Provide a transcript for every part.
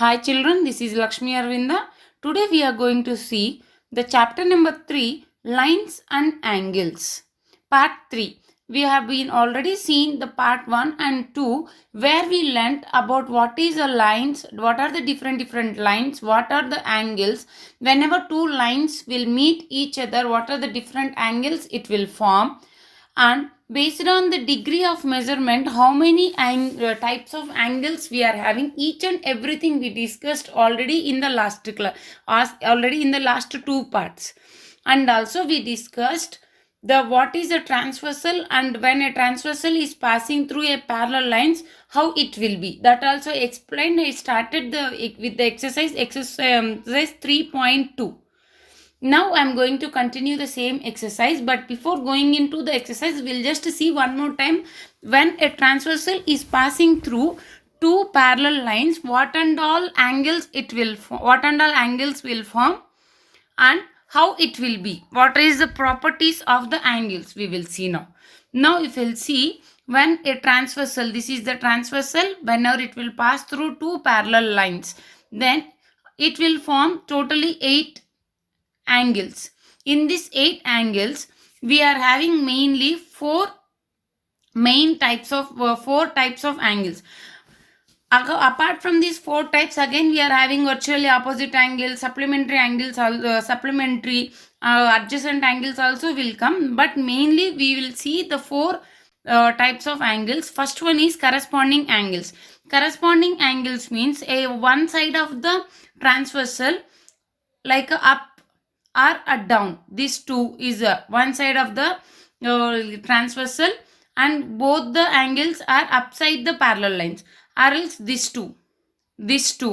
Hi children, this is Lakshmi Arvinda. Today we are going to see the chapter number 3, Lines and Angles. Part 3. We have been already seen the part 1 and 2 where we learnt about what is a lines, what are the different lines, what are the angles. Whenever two lines will meet each other, what are the different angles it will form, and based on the degree of measurement how many types of angles we are having, each and everything we discussed already in the last class, already in the last two parts. And also we discussed the what is a transversal, and when a transversal is passing through a parallel lines, how it will be, that also explained. I started with the exercise 3.2. Now I'm going to continue the same exercise, but before going into the exercise, we'll just see one more time. When a transversal is passing through two parallel lines, what and all angles will form, and how it will be, what is the properties of the angles, we will see now. Now if you'll see, when a transversal, this is the transversal, whenever it will pass through two parallel lines, then it will form totally 8 angles. In these 8 angles, we are having mainly four types of angles. Apart from these 4 types, again we are having virtually opposite angles, supplementary angles, supplementary adjacent angles also will come, but mainly we will see the 4 types of angles. First one is corresponding angles. Corresponding angles means a one side of the transversal, like a up or a down. This two is one side of the transversal, and both the angles are upside the parallel lines, or else this two, or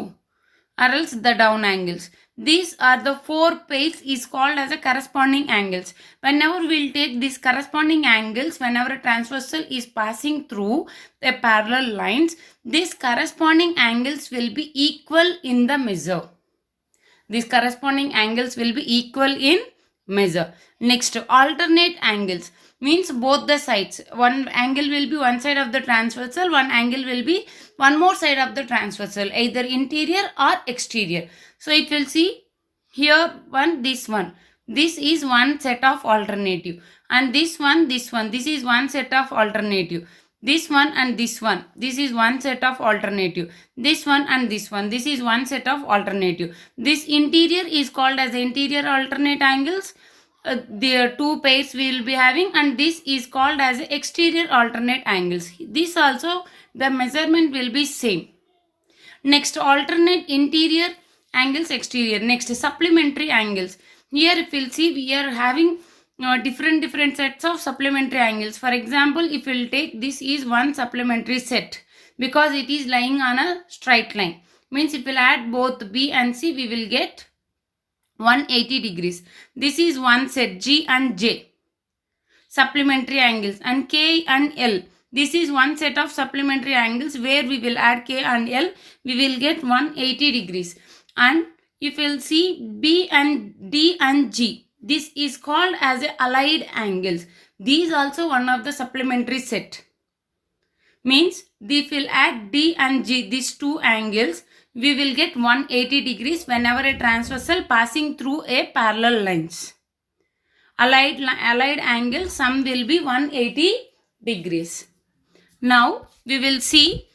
else the down angles. These are the 4 pairs is called as a corresponding angles. Whenever we'll take these corresponding angles, whenever a transversal is passing through the parallel lines, these corresponding angles will be equal in the measure. These corresponding angles will be equal in measure. Next, alternate angles means both the sides. One angle will be one side of the transversal, one angle will be one more side of the transversal, either interior or exterior. So it will see here this one. This is one set of alternative, and this one, this is one set of alternative. This one and this one, this is one set of alternative. This one and this one, this is one set of alternative. This interior is called as interior alternate angles. There 2 pairs we will be having, and this is called as exterior alternate angles. This also the measurement will be same. Next, alternate interior angles, exterior. Next, supplementary angles. Here if we'll see, we are having different sets of supplementary angles. For example, if we'll take, this is one supplementary set because it is lying on a straight line. Means if we'll add both B and C, we will get 180 degrees. This is one set, G and J. Supplementary angles, and K and L. This is one set of supplementary angles where we will add K and L. We will get 180 degrees. And if you will see B and D and G, this is called as a allied angles. These also one of the supplementary set. Means if we will add D and G, these 2 angles, we will get 180 degrees whenever a transversal passing through a parallel lines. Allied angle, sum will be 180 degrees. Now we will see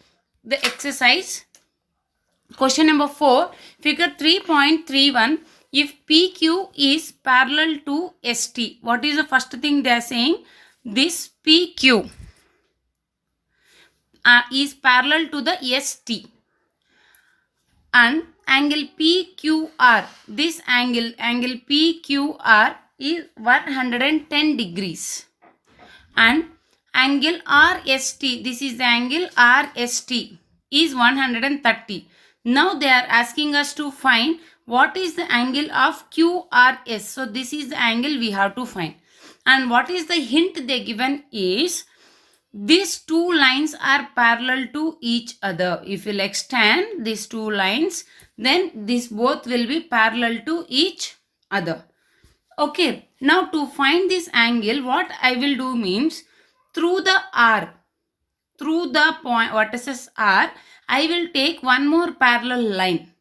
the exercise. Question number 4, figure 3.31. If PQ is parallel to ST, what is the first thing they are saying? This PQ is parallel to the ST, and angle PQR, this angle PQR is 110 degrees, and angle RST, this is the angle RST, is 130. Now they are asking us to find what is the angle of QRS. So this is the angle we have to find, and what is the hint they given is these 2 lines are parallel to each other. If you will extend these 2 lines, then these both will be parallel to each other. Okay, now to find this angle, what I will do means, through the R, through the point vertices R, I will take one more parallel line.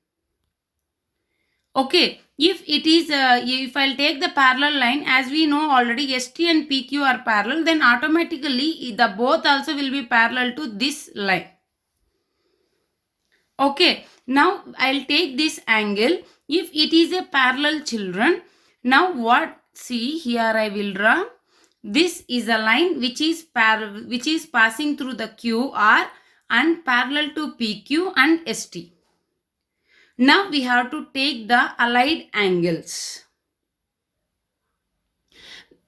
Okay, if it is, if I'll take the parallel line, as we know already ST and PQ are parallel, then automatically the both also will be parallel to this line. Okay, now I'll take this angle. If it is a parallel, children, now what, see here I will draw. This is a line which is passing through the QR and parallel to PQ and ST. Now we have to take the allied angles.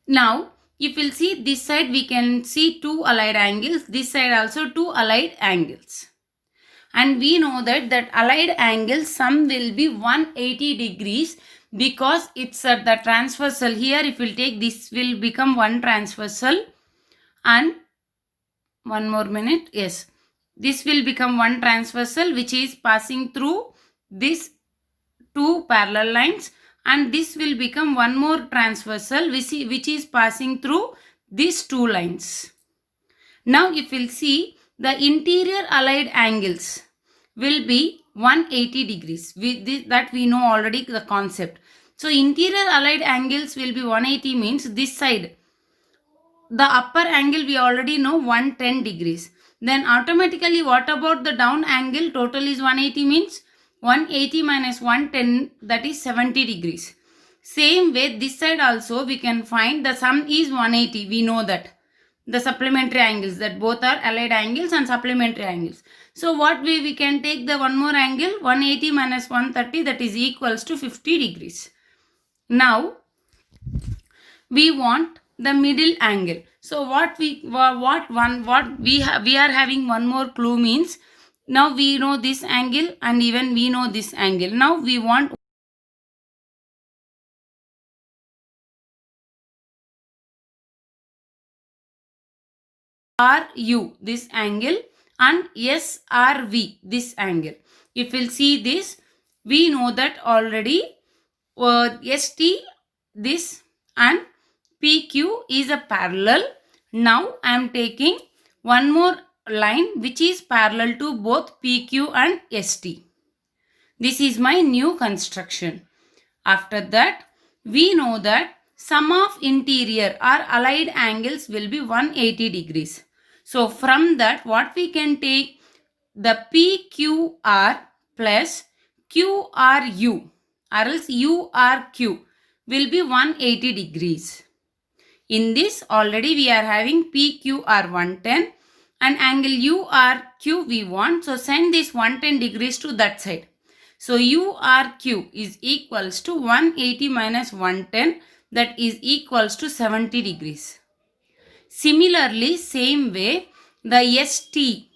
Now if we'll see this side, we can see two allied angles, this side also two allied angles. And we know that allied angle sum will be 180 degrees because it's at the transversal. Here if we'll take, this will become one transversal, and one more minute, yes, this will become one transversal which is passing through these two parallel lines, and this will become one more transversal which is passing through these two lines. Now if we'll see, the interior allied angles will be 180 degrees. That we know already the concept. So interior allied angles will be 180 means this side. The upper angle we already know 110 degrees. Then automatically what about the down angle? Total is 180 means 180 minus 110, that is 70 degrees. Same way this side also we can find the sum is 180. We know that. The supplementary angles, that both are allied angles and supplementary angles. So what we can take the one more angle, 180 minus 130, that is equals to 50 degrees. Now we want the middle angle. So we are having one more clue means, now we know this angle and even we know this angle. Now we want RU, this angle, and SRV, this angle. If we'll see this, we know that already ST, this, and PQ is a parallel. Now I am taking one more line which is parallel to both PQ and ST. This is my new construction. After that, we know that sum of interior or allied angles will be 180 degrees. So from that, what we can take, the PQR plus QRU or else URQ will be 180 degrees. In this already we are having PQR 110 and angle URQ we want. So send this 110 degrees to that side. So URQ is equals to 180 minus 110, that is equals to 70 degrees. Similarly, same way, the ST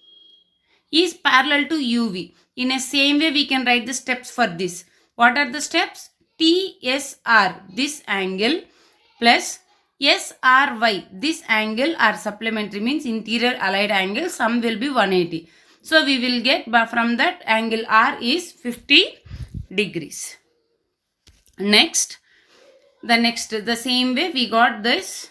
is parallel to UV. In a same way, we can write the steps for this. What are the steps? TSR, this angle, plus SRY, this angle are supplementary, means interior allied angle, sum will be 180. So we will get from that angle R is 50 degrees. Next, the same way we got this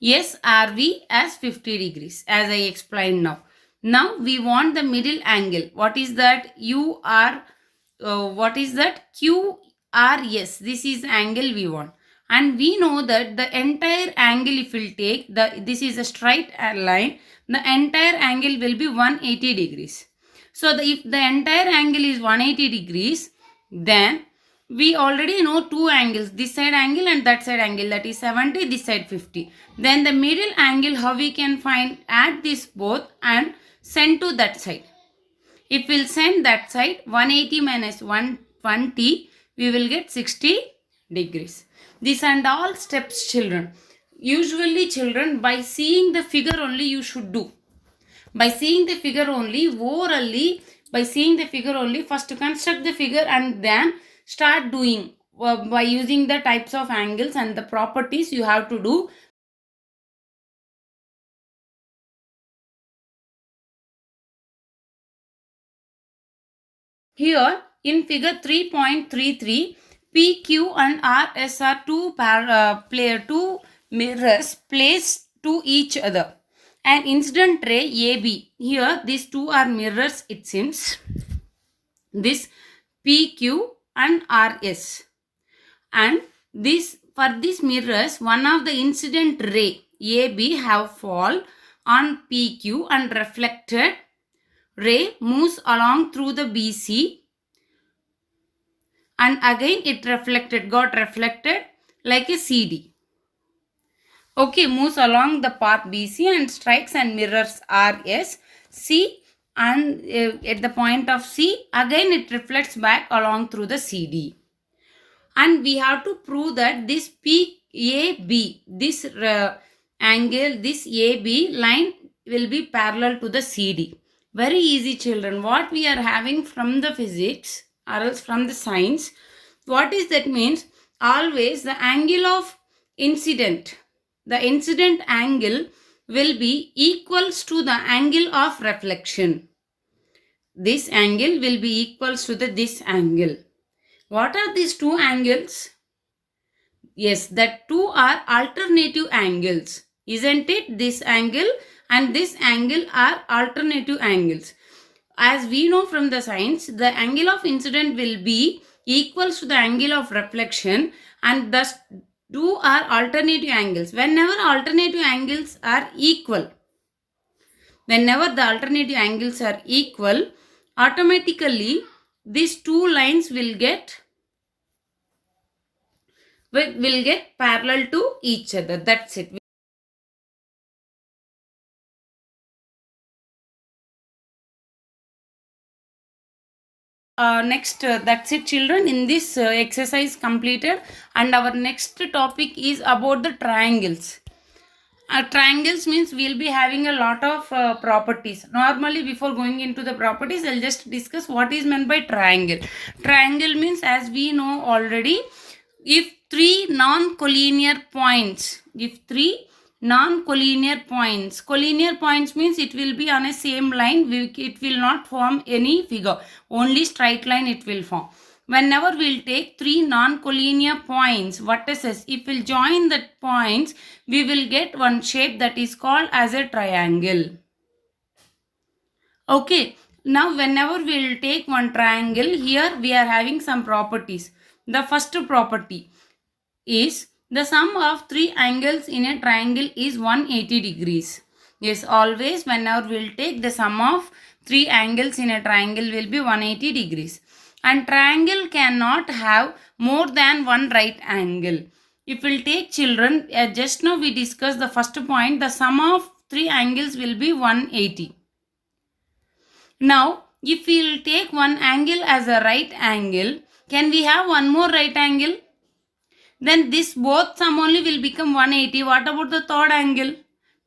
SRV as 50 degrees as I explained now. Now we want the middle angle. What is that? What is that? QRS. This is angle we want. And we know that the entire angle, if we'll take, this is a straight line, the entire angle will be 180 degrees. So if the entire angle is 180 degrees, then we already know two angles, this side angle and that side angle, that is 70, this side 50. Then the middle angle, how we can find? Add this both and send to that side. If we'll send that side, 180 minus 120, we will get 60 degrees. These and all steps, children. Usually, children, by seeing the figure only you should do. By seeing the figure only, orally, by seeing the figure only, first construct the figure and then start doing by using the types of angles and the properties you have to do. Here in figure 3.33, PQ and RS are two mirrors placed to each other. An incident ray AB. Here these two are mirrors, it seems. This PQ and RS. And this, for these mirrors, one of the incident ray AB have fall on PQ and reflected ray moves along through the BC, and again it got reflected like a CD. Okay, moves along the path BC and strikes and mirrors RS, C, and at the point of C, again it reflects back along through the CD. And we have to prove that this PAB, this angle, this AB line will be parallel to the CD. Very easy, children. What we are having from the physics or else from the science, what is that means? Always the angle of incident, the incident angle will be equals to the angle of reflection. This angle will be equals to this angle. What are these two angles? Yes, that two are alternative angles. Isn't it? This angle and this angle are alternative angles. As we know from the science, the angle of incident will be equals to the angle of reflection, and thus two are alternative angles. Whenever alternative angles are equal, automatically these two lines will get parallel to each other. That's it. That's it, children. In this exercise completed, and our next topic is about the triangles. Triangles means we'll be having a lot of properties. Normally, before going into the properties, I'll just discuss what is meant by triangle. Triangle means, as we know already, if three non-collinear points, collinear points means it will be on a same line, it will not form any figure, only straight line it will form. Whenever we'll take three non-collinear points, vertices, if we'll join the points, we will get one shape that is called as a triangle. Okay, now whenever we'll take one triangle, here we are having some properties. The first property is the sum of three angles in a triangle is 180 degrees. Yes, always whenever we'll take the sum of three angles in a triangle will be 180 degrees. And triangle cannot have more than one right angle. If we'll take, children, just now we discussed the first point, the sum of three angles will be 180. Now, if we'll take one angle as a right angle, can we have one more right angle? Then this both sum only will become 180. What about the third angle?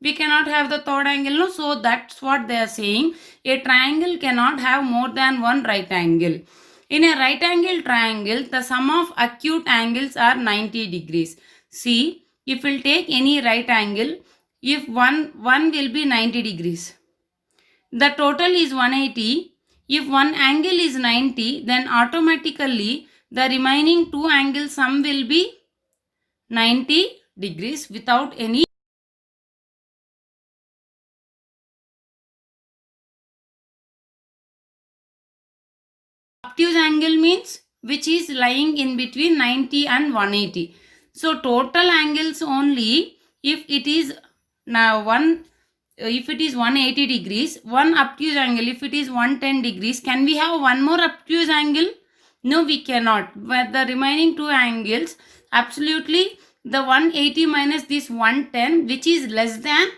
We cannot have the third angle, no? So that's what they are saying. A triangle cannot have more than one right angle. In a right angle triangle, the sum of acute angles are 90 degrees. See, if we'll take any right angle, if one will be 90 degrees. The total is 180. If one angle is 90, then automatically the remaining two angles sum will be 90 degrees without any. Obtuse angle means which is lying in between 90 and 180. So total angles only, if it is now if it is 180 degrees, one obtuse angle, if it is 110 degrees, can we have one more obtuse angle? No, we cannot. But the remaining two angles, absolutely the 180 minus this 110, which is less than,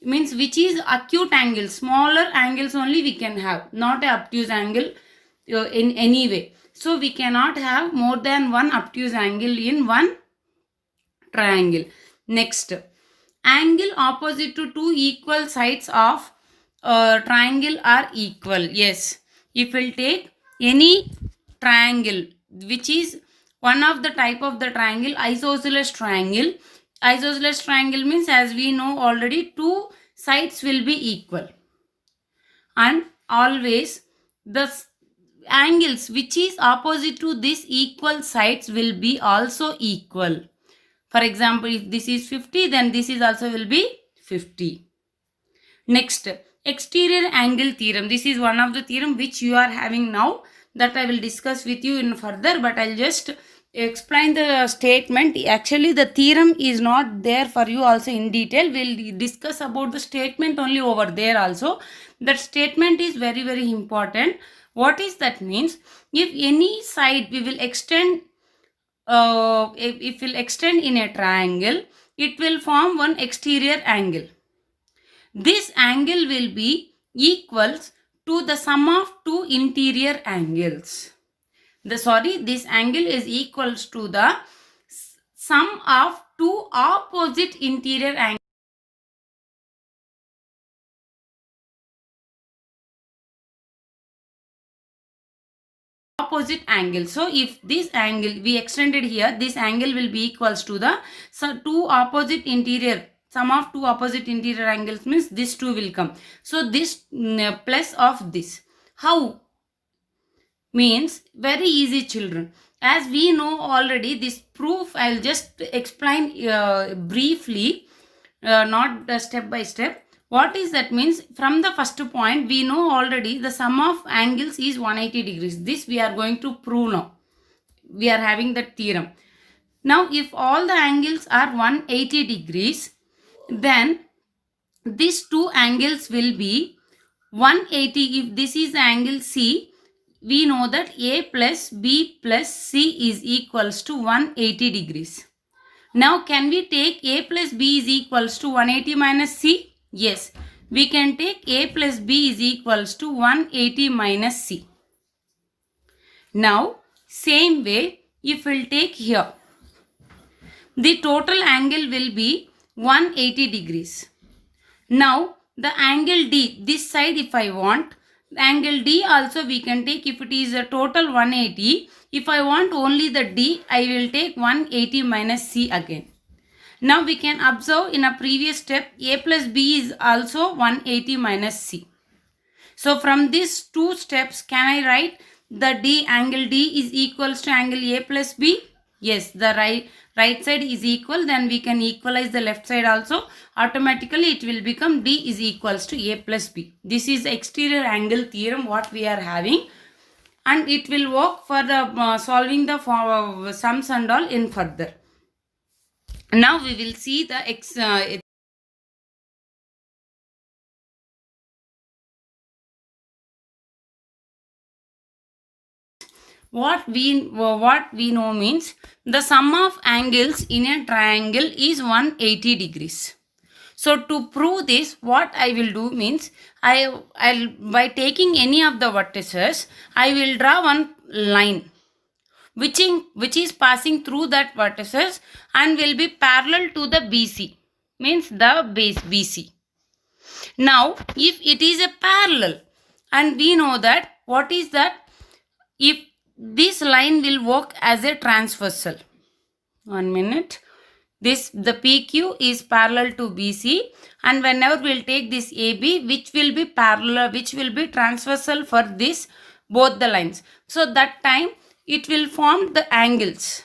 means which is acute angle, smaller angles only we can have, not a obtuse angle in any way. So we cannot have more than one obtuse angle in one triangle. Next, angle opposite to two equal sides of triangle are equal. Yes, if we'll take any triangle which is one of the type of the triangle, isosceles triangle. Isosceles triangle means, as we know already, two sides will be equal, and always the angles which is opposite to this equal sides will be also equal. For example, if this is 50, then this is also will be 50. Next, exterior angle theorem. This is one of the theorem which you are having now, that I will discuss with you in further, but I'll just explain the statement. Actually, the theorem is not there for you also in detail. We'll discuss about the statement only over there also. That statement is very, very important. What is that means? If any side we will extend, if we'll extend in a triangle, it will form one exterior angle. This angle will be equals to the sum of two interior angles. This angle is equals to the sum of two opposite interior angles. Opposite angle. So if this angle we extended here, this angle will be equals to the two opposite interior. Sum of two opposite interior angles means this two will come. So this plus of this. How? Means very easy, children. As we know already, this proof I'll just explain briefly, not step by step. What is that means? From the first point, we know already the sum of angles is 180 degrees. This we are going to prove now. We are having that theorem. Now, if all the angles are 180 degrees, then these two angles will be 180. If this is the angle C, we know that A plus B plus C is equals to 180 degrees. Now, can we take A plus B is equals to 180 minus C? Yes, we can take A plus B is equals to 180 minus C. Now, same way, if we'll take here, the total angle will be 180 degrees. Now, the angle D, this side if I want, the angle D also we can take. If it is a total 180, if I want only the D, I will take 180 minus C again. Now we can observe in a previous step, A plus B is also 180 minus C. So from these two steps, can I write the D, angle D is equals to angle A plus B? Yes, the right side is equal, then we can equalize the left side also. Automatically it will become D is equals to A plus B. This is exterior angle theorem what we are having, and it will work for the solving the sums and all in further. Now we will see the what we know means the sum of angles in a triangle is 180 degrees. So to prove this, what I will do means I'll by taking any of the vertices, I will draw one line which is passing through that vertices and will be parallel to the BC, means the base BC. Now if it is a parallel, and we know that what is that, if this line will work as a transversal. 1 minute. The PQ is parallel to BC, and whenever we'll take this AB, which will be parallel, which will be transversal for this both the lines. So that time it will form the angles.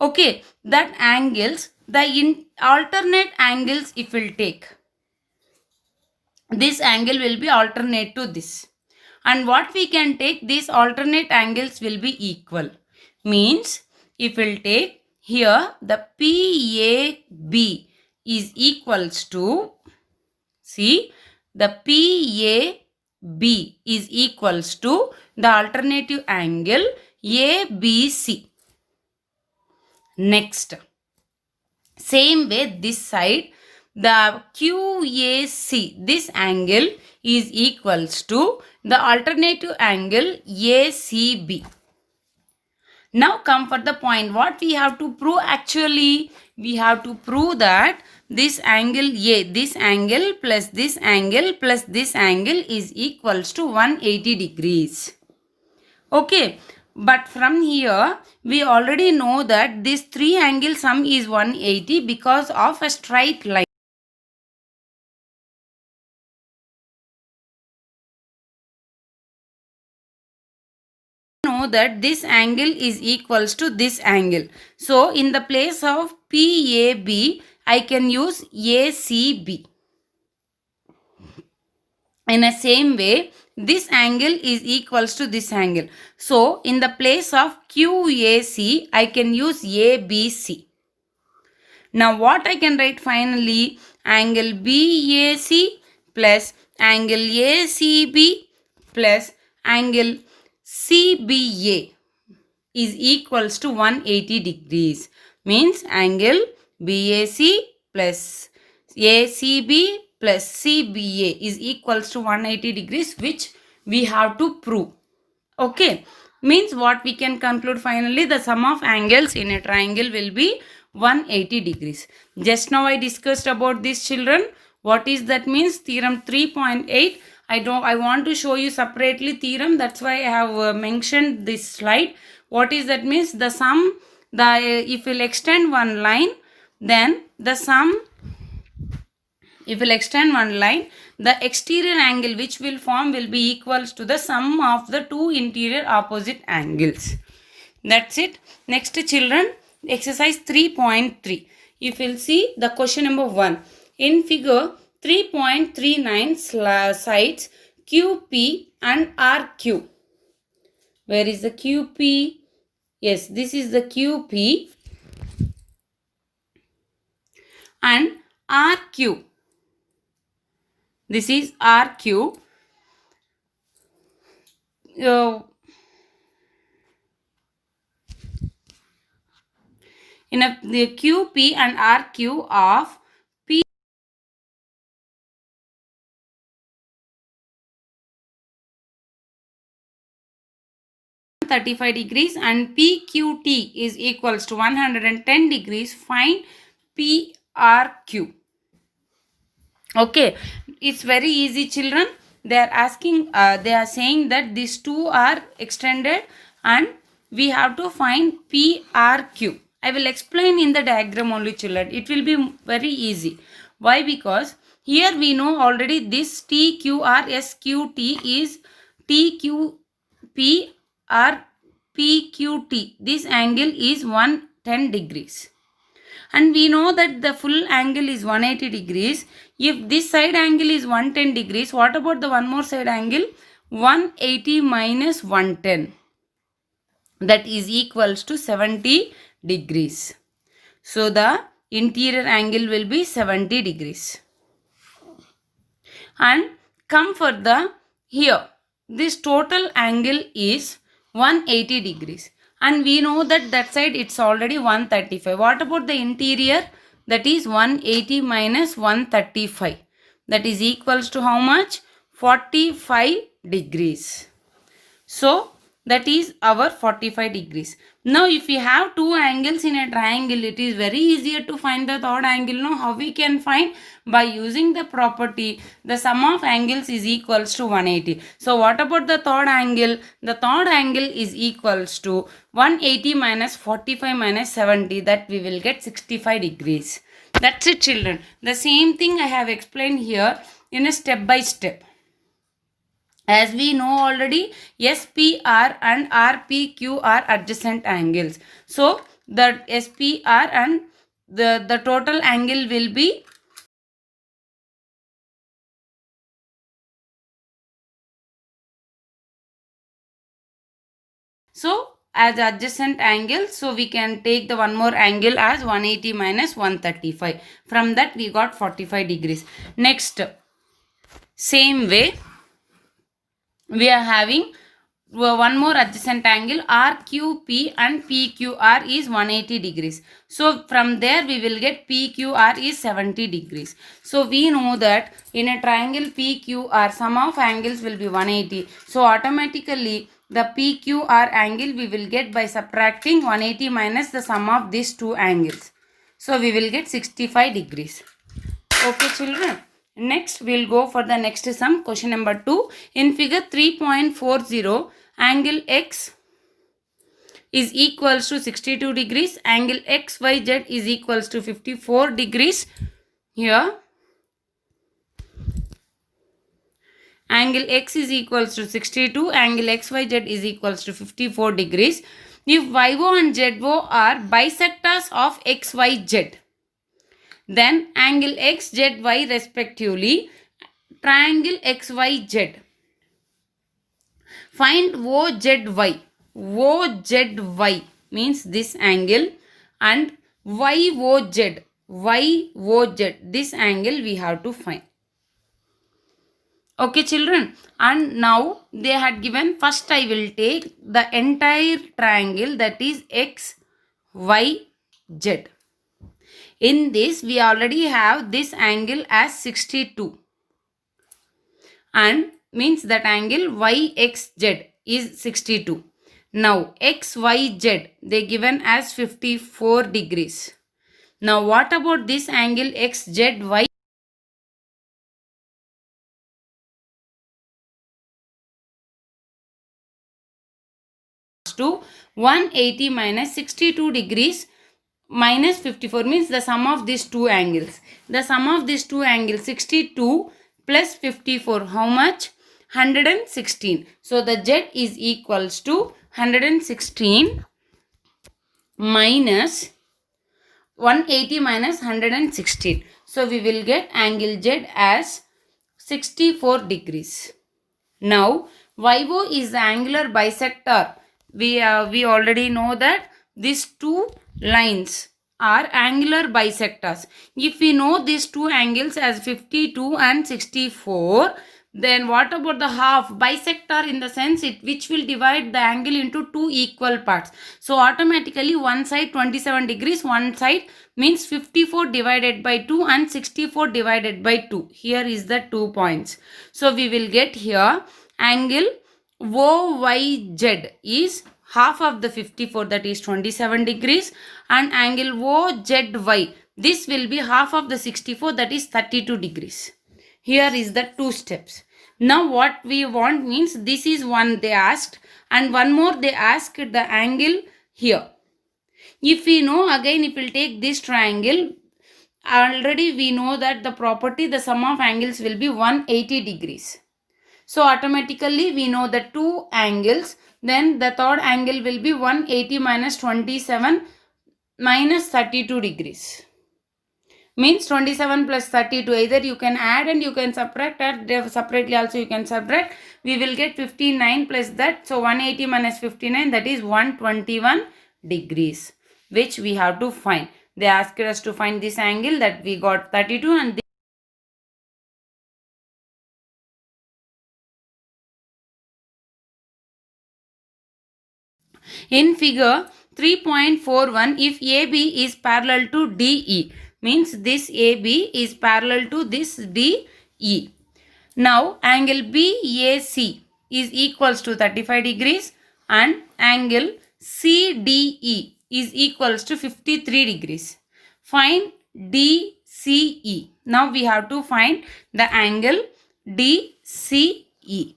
Okay, that angles, the alternate angles if we'll take, this angle will be alternate to this. And what we can take, these alternate angles will be equal. Means if we'll take here the PAB is equals to, see, the PAB is equals to the alternative angle ABC. Next, same way this side, the QAC, this angle is equals to the alternative angle ACB. Now come for the point. What we have to prove actually? We have to prove that this angle A, this angle plus this angle plus this angle is equals to 180 degrees. Okay. But from here, we already know that this three angle sum is 180 because of a straight line. Know that this angle is equals to this angle. So in the place of PAB, I can use ACB. In a same way, this angle is equals to this angle. So, in the place of QAC, I can use ABC. Now, what I can write finally? Angle BAC plus angle ACB plus angle CBA is equals to 180 degrees. Means angle BAC plus ACB plus CBA is equals to 180 degrees, which we have to prove. Okay, means what we can conclude finally, the sum of angles in a triangle will be 180 degrees. Just now I discussed about this, children. What is that means? Theorem 3.8. I want to show you separately theorem. That's why I have mentioned this slide. What is that means? The sum, if we'll extend one line, then the sum, if we'll extend one line, the exterior angle which will form will be equals to the sum of the two interior opposite angles. That's it. Next, children, exercise 3.3. If we'll see the question number 1. In figure 3.39 sides QP and RQ. Where is the QP? Yes, this is the QP and RQ. This is RQ. In the QP and RQ of P 35 degrees and PQT is equals to 110 degrees, find PRQ. Okay, it's very easy, children. They are asking, they are saying that these two are extended and we have to find PRQ. I will explain in the diagram only, children. It will be very easy. Why? Because here we know already this TQRSQT is TQP or PQT. This angle is 110 degrees. And we know that the full angle is 180 degrees. If this side angle is 110 degrees, what about the one more side angle? 180 minus 110. That is equals to 70 degrees. So the interior angle will be 70 degrees. And come for the here. This total angle is 180 degrees. And we know that that side it's already 135. What about the interior? That is 180 minus 135. That is equals to how much? 45 degrees. So that is our 45 degrees. Now if we have two angles in a triangle, it is very easier to find the third angle. Now how we can find? By using the property, the sum of angles is equals to 180. So what about the third angle? The third angle is equals to 180 minus 45 minus 70, that we will get 65 degrees. That's it, children. The same thing I have explained here in a step by step. As we know already, SPR and RPQ are adjacent angles. So, the SPR and the total angle will be as adjacent angle. So, we can take the one more angle as 180 minus 135. From that, we got 45 degrees. Next, same way, we are having one more adjacent angle RQP and PQR is 180 degrees. So from there we will get PQR is 70 degrees. So we know that in a triangle PQR sum of angles will be 180. So automatically the PQR angle we will get by subtracting 180 minus the sum of these two angles. So we will get 65 degrees. Okay, children. Next, we will go for the next sum, question number 2. In figure 3.40, angle X is equals to 62 degrees. Angle XYZ is equals to 54 degrees. Here, angle X is equals to 62. Angle XYZ is equals to 54 degrees. If YO and ZO are bisectors of XYZ, then angle XZY respectively triangle XYZ. Find OZY. OZY means this angle, and YOZ. YOZ. This angle we have to find. Okay, children. And now they had given, first I will take the entire triangle, that is XYZ. In this we already have this angle as 62. And means that angle YXZ is 62. Now XYZ they given as 54 degrees. Now what about this angle XZY? To 180 minus 62 degrees minus 54 means the sum of these two angles. The sum of these two angles 62 plus 54, how much? 116. So the Z is equals to 116 minus 180 minus 116. So we will get angle Z as 64 degrees. Now YO is the angular bisector. We already know that these two lines are angular bisectors. If we know these two angles as 52 and 64, then what about the half? Bisector in the sense which will divide the angle into two equal parts. So automatically one side 27 degrees, one side means 54 divided by 2 and 64 divided by 2. Here is the 2 points. So we will get here angle OYZ is half of the 54, that is 27 degrees, and angle OZY, this will be half of the 64, that is 32 degrees. Here is the two steps. Now what we want means this is one they asked, and one more they asked the angle here. If we know, again if we'll take this triangle, already we know that the property, the sum of angles will be 180 degrees. So automatically we know the two angles, then the third angle will be 180 minus 27 minus 32 degrees. Means 27 plus 32, either you can add and you can subtract, or separately also you can subtract. We will get 59 plus that. So 180 minus 59, that is 121 degrees, which we have to find. They asked us to find this angle, that we got 32, and in figure 3.41, if AB is parallel to DE, means this AB is parallel to this DE. Now angle BAC is equals to 35 degrees and angle CDE is equals to 53 degrees. Find DCE. Now we have to find the angle DCE.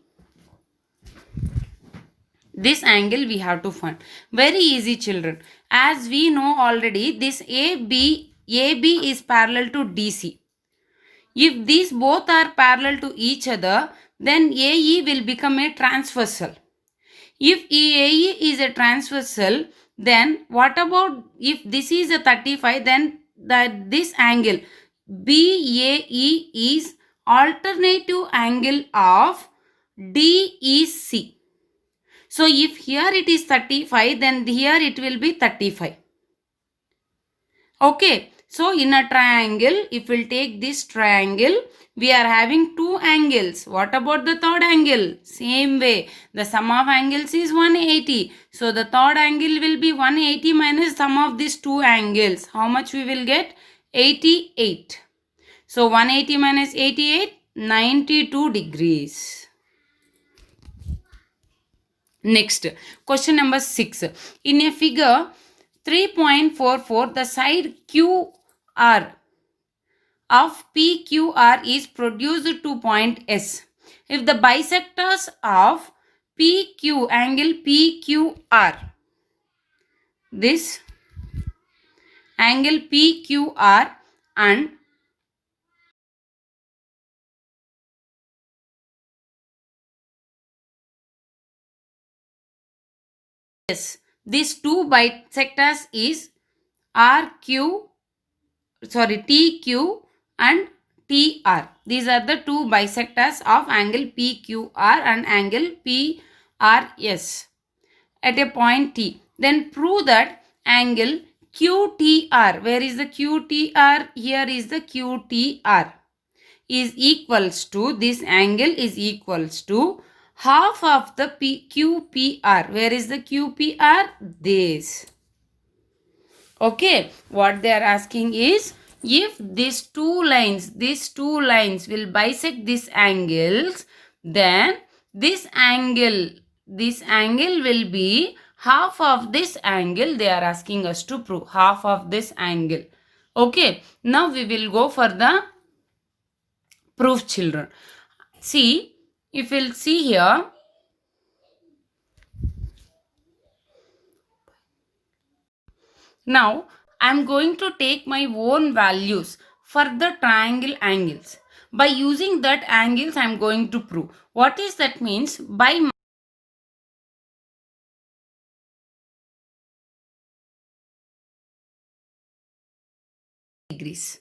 This angle we have to find. Very easy, children. As we know already, this AB is parallel to DC. If these both are parallel to each other, then AE will become a transversal. If AE is a transversal, then what about if this is a 35, then this angle BAE is alternative angle of DEC. So if here it is 35, then here it will be 35. Okay. So in a triangle, if we'll take this triangle, we are having two angles. What about the third angle? Same way. The sum of angles is 180. So the third angle will be 180 minus sum of these two angles. How much we will get? 88. So 180 minus 88, 92 degrees. Next, question number 6. In a figure 3.44, the side QR of PQR is produced to point S. If the bisectors of PQ, angle PQR, this angle PQR and S, these two bisectors is TQ and TR. These are the two bisectors of angle PQR and angle PRS at a point T. Then prove that angle QTR, where is the QTR? Here is the QTR, is equals to, this angle is equals to half of the QPR. Where is the QPR? This. Okay, what they are asking is, if these two lines will bisect these angles, then this angle will be half of this angle. They are asking us to prove half of this angle. Okay, now we will go for the proof, children. See, if we'll see here, now I am going to take my own values for the triangle angles. By using that angles, I am going to prove. What is that means? By degrees.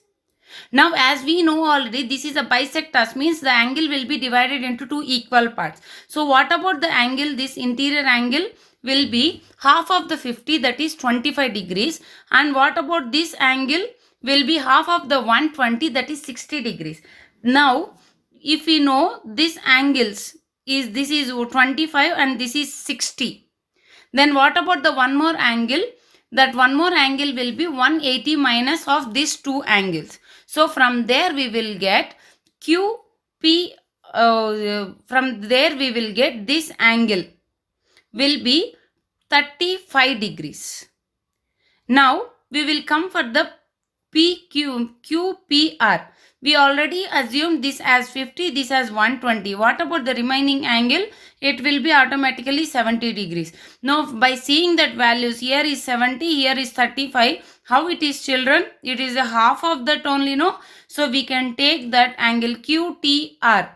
Now, as we know already, this is a bisectors, means the angle will be divided into two equal parts. So, what about the angle? This interior angle will be half of the 50, that is 25 degrees. And what about this angle? Will be half of the 120, that is 60 degrees. Now, if we know this angles is, this is 25 and this is 60. Then what about the one more angle? That one more angle will be 180 minus of these two angles. So from there we will get QP, from there we will get this angle will be 35 degrees. Now we will come for the QPR. We already assumed this as 50, this as 120. What about the remaining angle? It will be automatically 70 degrees. Now, by seeing that values, here is 70, here is 35. How it is, children? It is a half of that only, no? So, we can take that angle QTR.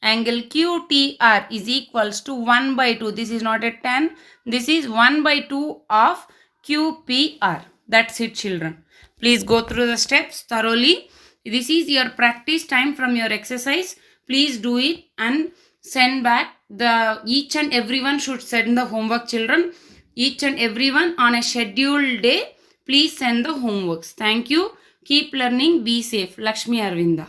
Angle QTR is equals to 1 by 2. This is not a 10. This is 1 by 2 of QPR. That's it, children. Please go through the steps thoroughly. This is your practice time from your exercise. Please do it and send back. Each and everyone should send the homework, children. Each and everyone on a scheduled day, please send the homeworks. Thank you. Keep learning. Be safe. Lakshmi Arvinda.